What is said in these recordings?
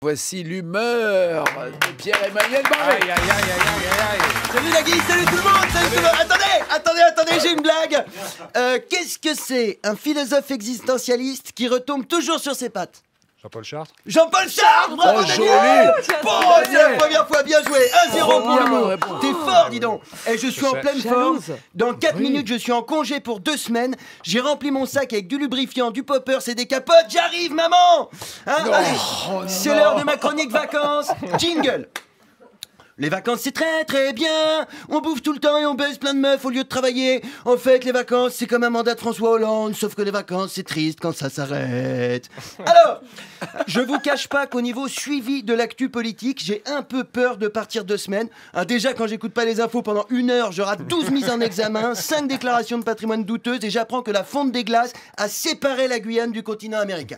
Voici l'humeur de Pierre-Emmanuel Barré. Aïe, aïe, aïe, aïe, aïe, aïe. Salut Nagui, salut tout le monde, salut tout le monde. Attendez, j'ai une blague. Qu'est-ce que c'est un philosophe existentialiste qui retombe toujours sur ses pattes? Jean-Paul Chartres. Jean-Paul Chartres, bravo joli. Daniel. Bon, c'est la première fois, bien joué. 1-0 pour bien nous. répondu. T'es fort, dis donc. Et je suis en pleine forme. Jalouse. Dans 4 minutes, je suis en congé pour 2 semaines. J'ai rempli mon sac avec du lubrifiant, du poppers et des capotes. J'arrive, maman. Hein, allez, c'est l'heure de ma chronique vacances. Jingle. Les vacances c'est très très bien. On bouffe tout le temps et on baise plein de meufs au lieu de travailler. En fait les vacances c'est comme un mandat de François Hollande. Sauf que les vacances c'est triste quand ça s'arrête. Alors, je vous cache pas qu'au niveau suivi de l'actu politique, j'ai un peu peur de partir 2 semaines. Déjà quand j'écoute pas les infos pendant 1 heure, je rate 12 mises en examen, 5 déclarations de patrimoine douteuses et j'apprends que la fonte des glaces a séparé la Guyane du continent américain.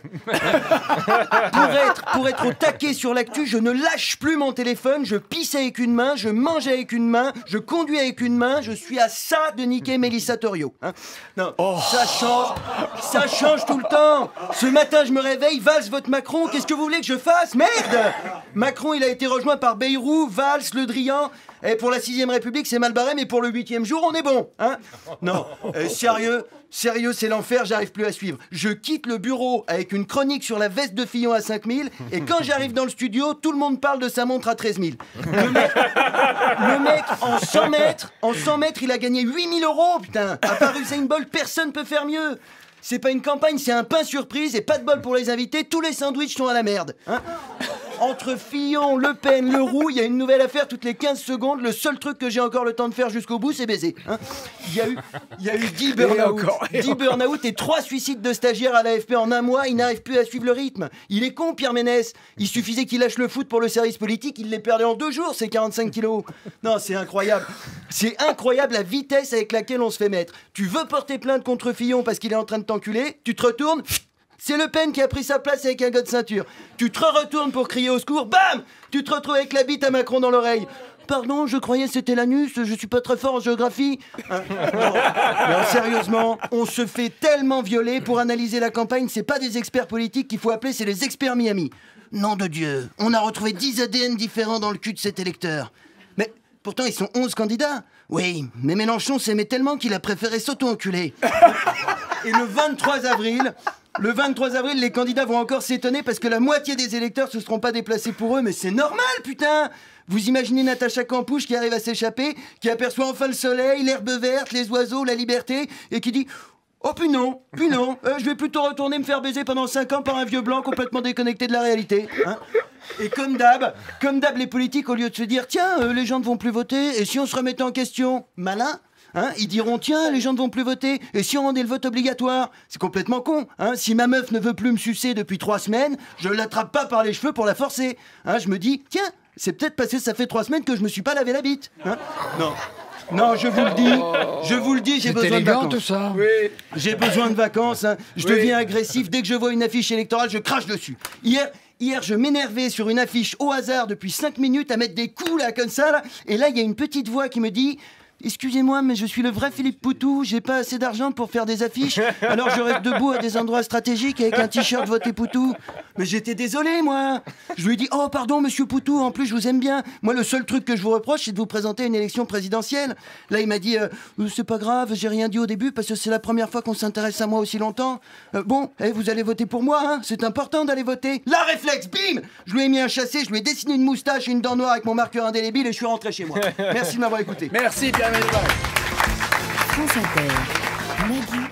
Pour être au taquet sur l'actu, je ne lâche plus mon téléphone, je pisse avec une main, je mange avec une main, je conduis avec une main, je suis à ça de niquer Mélissa Torio. Hein. Non, ça change tout le temps. Ce matin, je me réveille, Valls vote Macron, qu'est-ce que vous voulez que je fasse? Merde! Macron, il a été rejoint par Bayrou, Valls, Le Drian. Et pour la 6ème République, c'est mal barré, mais pour le 8e jour, on est bon. Hein? Non, sérieux, c'est l'enfer, j'arrive plus à suivre. Je quitte le bureau avec une chronique sur la veste de Fillon à 5000, et quand j'arrive dans le studio, tout le monde parle de sa montre à 13 000. Le mec, en 100 mètres, il a gagné 8 000 €, putain. À part Usain Bolt, personne peut faire mieux. C'est pas une campagne, c'est un pain surprise, et pas de bol pour les invités, tous les sandwichs sont à la merde. Hein? Entre Fillon, Le Pen, Leroux, il y a une nouvelle affaire toutes les 15 secondes. Le seul truc que j'ai encore le temps de faire jusqu'au bout, c'est baiser. Hein. Il y a eu 10 burn-out et 3 suicides de stagiaires à l'AFP en 1 mois. Il n'arrive plus à suivre le rythme. Il est con, Pierre Ménès. Il suffisait qu'il lâche le foot pour le service politique. Il les perdait en 2 jours, ces 45 kilos. Non, c'est incroyable. C'est incroyable la vitesse avec laquelle on se fait mettre. Tu veux porter plainte contre Fillon parce qu'il est en train de t'enculer, tu te retournes... C'est Le Pen qui a pris sa place avec un gars de ceinture. Tu te retournes pour crier au secours, bam! Tu te retrouves avec la bite à Macron dans l'oreille. Pardon, je croyais que c'était l'anus, je suis pas très fort en géographie. Non, sérieusement, on se fait tellement violer. Pour analyser la campagne, c'est pas des experts politiques qu'il faut appeler, c'est les experts Miami. Nom de Dieu, on a retrouvé 10 ADN différents dans le cul de cet électeur. Mais pourtant, ils sont 11 candidats. Oui, mais Mélenchon s'aimait tellement qu'il a préféré s'auto-enculer. Et le 23 avril, les candidats vont encore s'étonner parce que la moitié des électeurs se seront pas déplacés pour eux. Mais c'est normal, putain! Vous imaginez Natacha Campouche qui arrive à s'échapper, qui aperçoit enfin le soleil, l'herbe verte, les oiseaux, la liberté, et qui dit... Oh puis non, je vais plutôt retourner me faire baiser pendant 5 ans par un vieux blanc complètement déconnecté de la réalité. Hein. Et comme d'hab, les politiques, au lieu de se dire « Tiens, les gens ne vont plus voter, et si on se remettait en question ?» Malin. Hein, ils diront tiens les gens ne vont plus voter et si on rendait le vote obligatoire, c'est complètement con. Hein, si ma meuf ne veut plus me sucer depuis 3 semaines, je l'attrape pas par les cheveux pour la forcer. Hein, je me dis tiens c'est peut-être parce que ça fait 3 semaines que je me suis pas lavé la bite. Hein, non, je vous le dis, j'ai besoin de vacances. Tout ça. Oui. J'ai besoin de vacances. Hein. Je deviens agressif dès que je vois une affiche électorale, je crache dessus. Hier, je m'énervais sur une affiche au hasard depuis 5 minutes à mettre des coups là comme ça là, et là il y a une petite voix qui me dit. Excusez-moi, mais je suis le vrai Philippe Poutou, j'ai pas assez d'argent pour faire des affiches, alors je reste debout à des endroits stratégiques avec un t-shirt voté Poutou. Mais j'étais désolé, moi. Je lui ai dit, oh pardon, monsieur Poutou, en plus je vous aime bien. Moi, le seul truc que je vous reproche, c'est de vous présenter à une élection présidentielle. Là, il m'a dit, c'est pas grave, j'ai rien dit au début parce que c'est la première fois qu'on s'intéresse à moi aussi longtemps. Vous allez voter pour moi, hein, c'est important d'aller voter. La réflexe, bim! Je lui ai mis un chassé, je lui ai dessiné une moustache et une dent noire avec mon marqueur indélébile et je suis rentré chez moi. Merci de m'avoir écouté. Merci Pierre-Emmanuel Barré. France Inter. Nagui.